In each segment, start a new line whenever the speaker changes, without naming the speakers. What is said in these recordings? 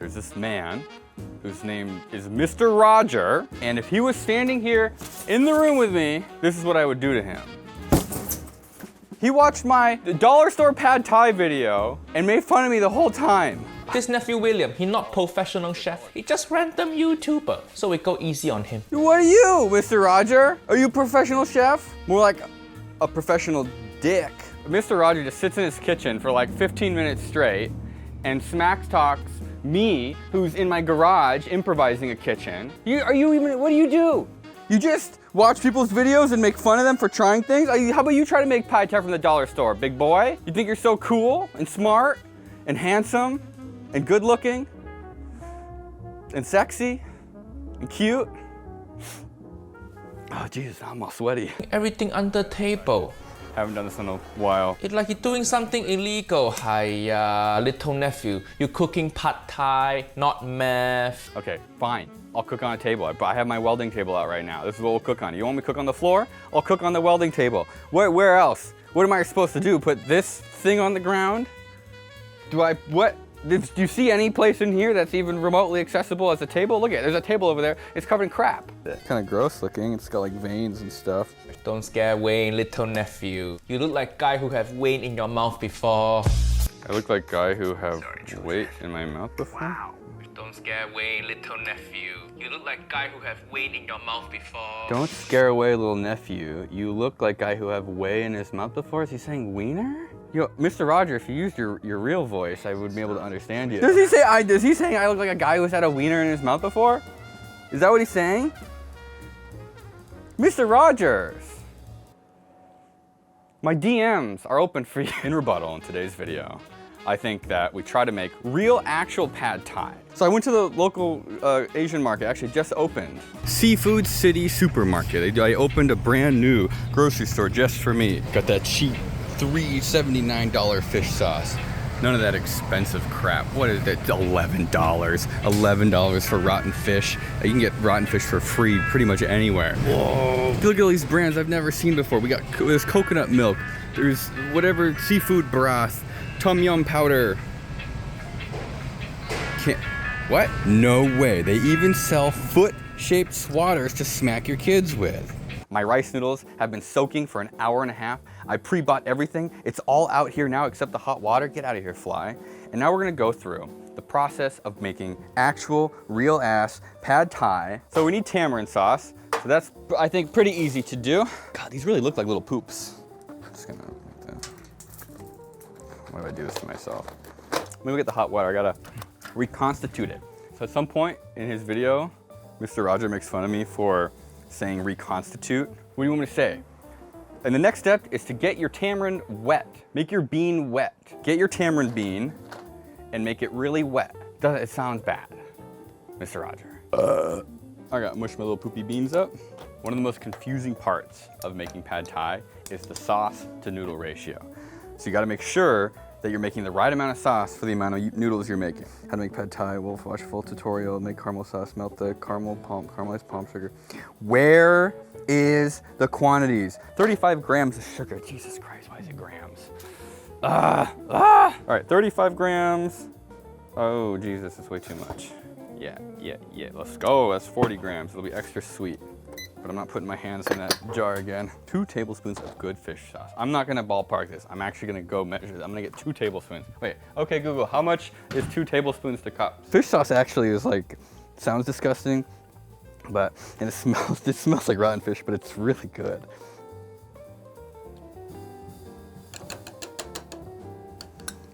There's this man whose name is Mr. Roger, and if he was standing here in the room with me, this is what I would do to him. He watched my dollar store pad thai video and made fun of me the whole time.
This nephew William, he not professional chef. He just random YouTuber. So we go easy on him.
What are you, Mr. Roger? Are you a professional chef? More like a professional dick. Mr. Roger just sits in his kitchen for like 15 minutes straight and smack talks me, who's in my garage improvising a kitchen. What do you do? You just watch people's videos and make fun of them for trying things? How about you try to make pad thai from the dollar store, big boy? You think you're so cool and smart and handsome and good looking and sexy and cute? Oh, Jesus, I'm all sweaty.
Everything under table.
Haven't done this in a while.
It's like you're doing something illegal. Hi, little nephew. You're cooking pad thai, not meth.
Okay, fine. I'll cook on a table. I have my welding table out right now. This is what we'll cook on. You want me to cook on the floor? I'll cook on the welding table. Where else? What am I supposed to do? Put this thing on the ground? Do you see any place in here that's even remotely accessible as a table? Look at it, there's a table over there. It's covered in crap. Kind of gross looking. It's got like veins and stuff.
Don't scare Wayne, little nephew. You look like guy who have Wayne in your mouth before.
I look like guy who have weight in my mouth before?
Wow. Don't scare away, little nephew. You look like guy who have Wayne in your mouth before.
Don't scare away, little nephew. You look like guy who have whey in his mouth before. Is he saying wiener? Yo, Mr. Roger, if you used your real voice, I would be able to understand you. Does he saying I look like a guy who's had a wiener in his mouth before? Is that what he's saying? Mr. Rogers! My DMs are open for you. In rebuttal in today's video, I think that we try to make real actual pad thai. So I went to the local Asian market, actually just opened. Seafood City Supermarket. I opened a brand new grocery store just for me. Got that cheap $3.79 fish sauce. None of that expensive crap. What is that, $11? $11 for rotten fish. You can get rotten fish for free pretty much anywhere. Whoa. Look at all these brands I've never seen before. There's coconut milk. There's whatever, seafood broth. Tom yum powder. What? No way. They even sell foot-shaped swatters to smack your kids with. My rice noodles have been soaking for an hour and a half. I pre-bought everything. It's all out here now except the hot water. Get out of here, fly. And now we're gonna go through the process of making actual, real-ass pad thai. So we need tamarind sauce. So that's, I think, pretty easy to do. God, these really look like little poops. I'm just gonna like that. Why do I do this to myself? Let me get the hot water. I gotta reconstitute it. So at some point in his video, Mr. Roger makes fun of me for saying reconstitute. What do you want me to say? And the next step is to get your tamarind wet. Make your bean wet. Get your tamarind bean and make it really wet. It sounds bad, Mr. Roger. I got mushed my little poopy beans up. One of the most confusing parts of making pad thai is the sauce to noodle ratio. So you gotta make sure that you're making the right amount of sauce for the amount of noodles you're making. How to make pad thai, Wolf watch full tutorial, make caramel sauce, melt the caramelized palm sugar. Where is the quantities? 35 grams of sugar. Jesus Christ, why is it grams? All right, 35 grams. Oh, Jesus, it's way too much. Yeah, let's go. That's 40 grams. It'll be extra sweet. But I'm not putting my hands in that jar again. 2 tablespoons of good fish sauce. I'm not gonna ballpark this. I'm actually gonna go measure this. I'm gonna get 2 tablespoons. Wait, okay, Google, how much is 2 tablespoons to cup? Fish sauce actually is like, sounds disgusting, and it smells like rotten fish, but it's really good.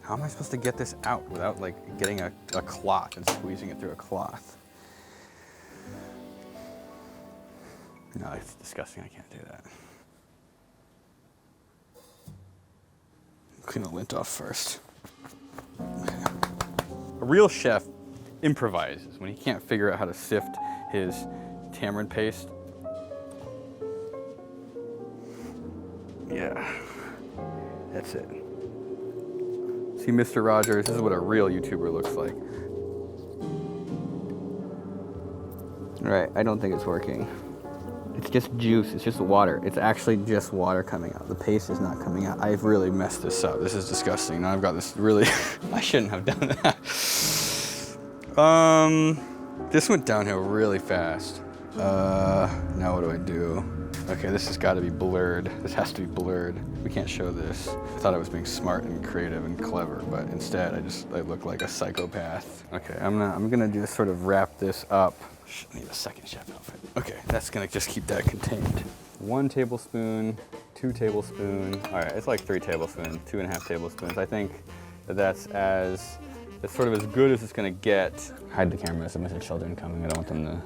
How am I supposed to get this out without like getting a cloth and squeezing it through a cloth? No, it's disgusting. I can't do that. Clean the lint off first. A real chef improvises when he can't figure out how to sift his tamarind paste. Yeah, that's it. See, Mr. Rogers, this is what a real YouTuber looks like. All right, I don't think it's working. It's just juice, it's just water. It's actually just water coming out. The paste is not coming out. I've really messed this up. This is disgusting. Now I've got this really, I shouldn't have done that. This went downhill really fast. Now what do I do? Okay, this has got to be blurred. This has to be blurred. We can't show this. I thought I was being smart and creative and clever, but instead I look like a psychopath. Okay, I'm gonna just sort of wrap this up. I need a second chef outfit. Okay, that's gonna just keep that contained. 1 tablespoon, 2 tablespoons. All right, it's like 3 tablespoons, 2.5 tablespoons. I think that's sort of as good as it's gonna get. Hide the camera, there's a bunch of children coming. I don't want them to.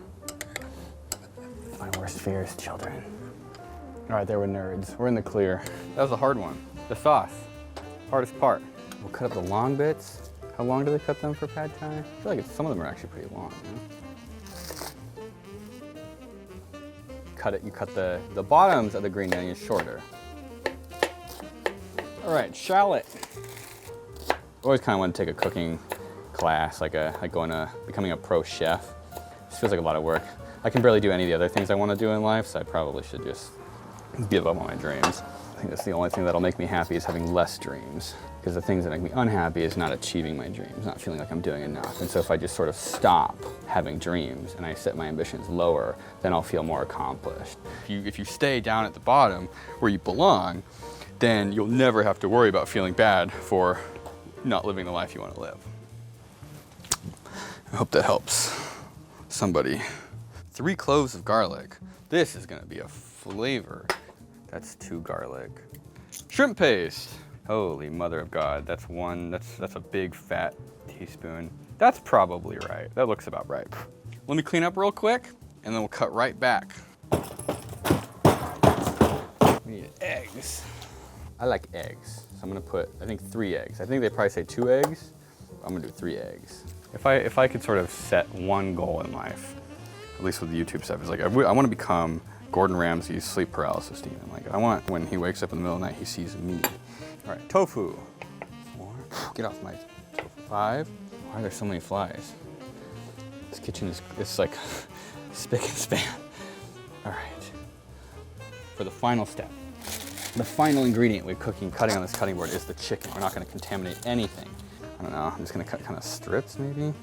My worst fear is children. All right, there were nerds. We're in the clear. That was a hard one. The sauce, hardest part. We'll cut up the long bits. How long do they cut them for pad thai? I feel like some of them are actually pretty long. You cut the bottoms of the green onions shorter. All right, shallot. I always kind of want to take a cooking class, like becoming a pro chef. This feels like a lot of work. I can barely do any of the other things I want to do in life, so I probably should just give up on my dreams. I think that's the only thing that'll make me happy is having less dreams. Because the things that make me unhappy is not achieving my dreams, not feeling like I'm doing enough. And so if I just sort of stop having dreams and I set my ambitions lower, then I'll feel more accomplished. If you stay down at the bottom where you belong, then you'll never have to worry about feeling bad for not living the life you want to live. I hope that helps somebody. 3 cloves of garlic. This is gonna be a flavor. That's 2 garlic. Shrimp paste. Holy mother of God, that's a big fat teaspoon. That's probably right. That looks about right. Let me clean up real quick and then we'll cut right back. We need eggs. I like eggs, so I'm gonna put, I think 3 eggs. I think they probably say 2 eggs. I'm gonna do 3 eggs. If I could sort of set one goal in life, at least with the YouTube stuff, is like I want to become Gordon Ramsay's sleep paralysis demon. Like I want when he wakes up in the middle of the night, he sees me. All right, tofu. 4. Get off my tofu. 5. Why are there so many flies? This kitchen it's like spick and span. All right. For the final step, the final ingredient we're cutting on this cutting board is the chicken. We're not going to contaminate anything. I don't know. I'm just going to cut kind of strips, maybe.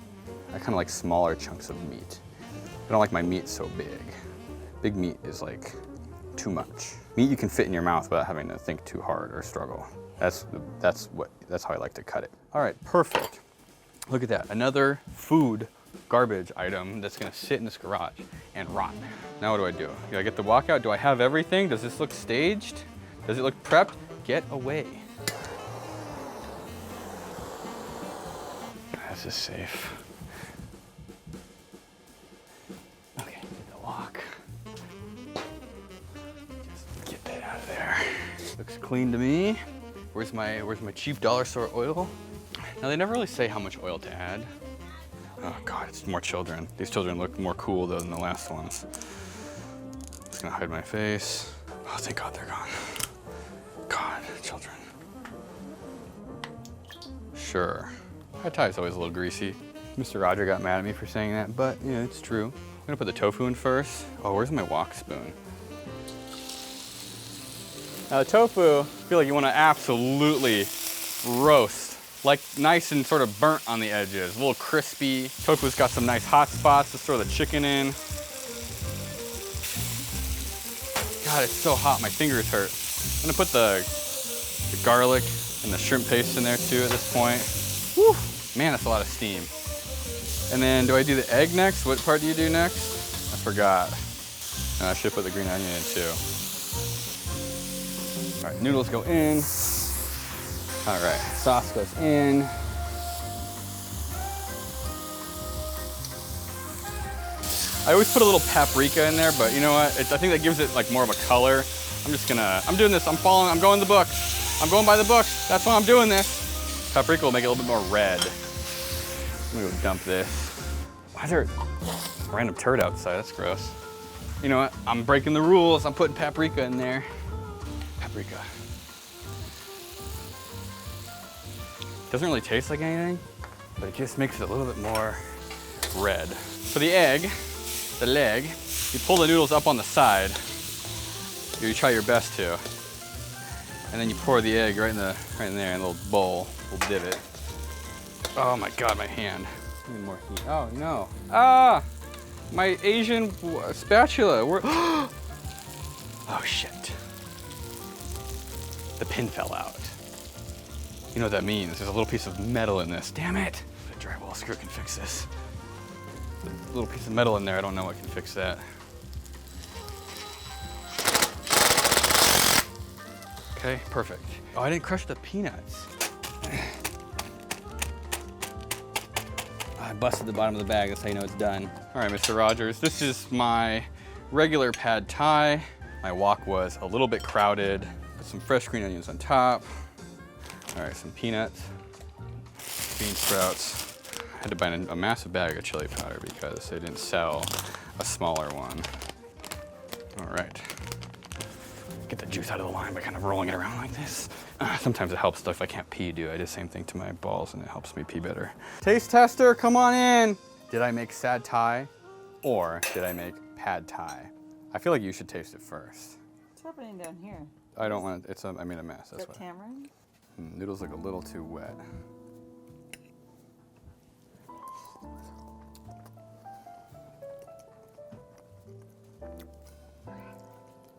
I kind of like smaller chunks of meat. I don't like my meat so big. Big meat is like too much. Meat you can fit in your mouth without having to think too hard or struggle. That's how I like to cut it. All right, perfect. Look at that, another food garbage item that's gonna sit in this garage and rot. Now what do I do? Do I get the walkout? Do I have everything? Does this look staged? Does it look prepped? Get away. This is safe. Okay, get the lock. Just get that out of there. Looks clean to me. Where's my cheap dollar store oil? Now they never really say how much oil to add. Oh God, it's more children. These children look more cool though than the last ones. Just gonna hide my face. Oh, thank God they're gone. God, children. Sure. Pad thai is always a little greasy. Mr. Roger got mad at me for saying that, but yeah, it's true. I'm gonna put the tofu in first. Oh, where's my wok spoon? Now the tofu, I feel like you wanna absolutely roast. Like nice and sort of burnt on the edges, a little crispy. Tofu's got some nice hot spots. Let's throw the chicken in. God, it's so hot, my fingers hurt. I'm gonna put the garlic and the shrimp paste in there too at this point. Whew, man, that's a lot of steam. And then do I do the egg next? What part do you do next? I forgot. No, I should put the green onion in too. All right, noodles go in. All right, sauce goes in. I always put a little paprika in there, but you know what? I think that gives it like more of a color. I'm doing this, I'm going the book. I'm going by the book, that's why I'm doing this. Paprika will make it a little bit more red. I'm gonna go dump this. Why is there a random turd outside? That's gross. You know what? I'm breaking the rules. I'm putting paprika in there. Paprika. Doesn't really taste like anything, but it just makes it a little bit more red. For the egg, the leg, you pull the noodles up on the side. You try your best to. And then you pour the egg right in there in a little bowl, little divot. Oh my God, my hand. Need more heat. Oh no. Ah! My Asian spatula. Oh shit. The pin fell out. You know what that means? There's a little piece of metal in this. Damn it! A drywall screw can fix this. A little piece of metal in there. I don't know what can fix that. Okay, perfect. Oh, I didn't crush the peanuts. I busted the bottom of the bag. That's how you know it's done. All right, Mr. Rogers. This is my regular pad thai. My wok was a little bit crowded. Put some fresh green onions on top. All right, some peanuts, bean sprouts. I had to buy a massive bag of chili powder because they didn't sell a smaller one. All right. Get the juice out of the lime by kind of rolling it around like this. Sometimes it helps though if I can't pee, dude. I do the same thing to my balls and it helps me pee better. Taste tester, come on in. Did I make sad thai or did I make pad thai? I feel like you should taste it first.
What's happening down here?
I don't want it, I made a mess, that's
Is that
why.
tamarind?
Noodles look a little too wet.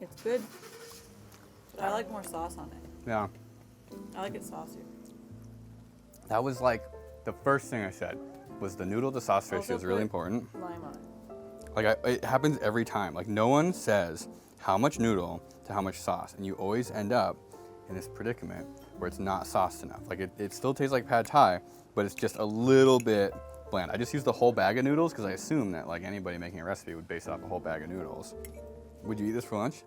It's good. But I like more sauce on it.
Yeah,
I like it saucy.
that was like the first thing I said was the noodle to sauce ratio
Also
is really
put
important.
Lime on it.
Like it happens every time. Like no one says how much noodle to how much sauce, and you always end up in this predicament where it's not sauced enough. Like it still tastes like pad thai, but it's just a little bit bland. I just used the whole bag of noodles because I assume that like anybody making a recipe would base it off a whole bag of noodles. Would you eat this for lunch?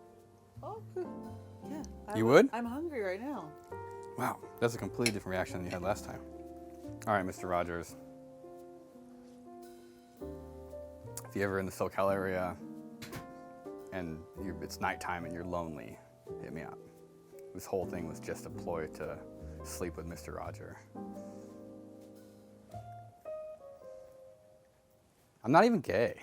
Oh, good. Yeah.
You would?
I'm hungry right now.
Wow, that's a completely different reaction than you had last time. All right, Mr. Rogers. If you're ever in the SoCal area and it's nighttime and you're lonely, hit me up. This whole thing was just a ploy to sleep with Mr. Roger. I'm not even gay.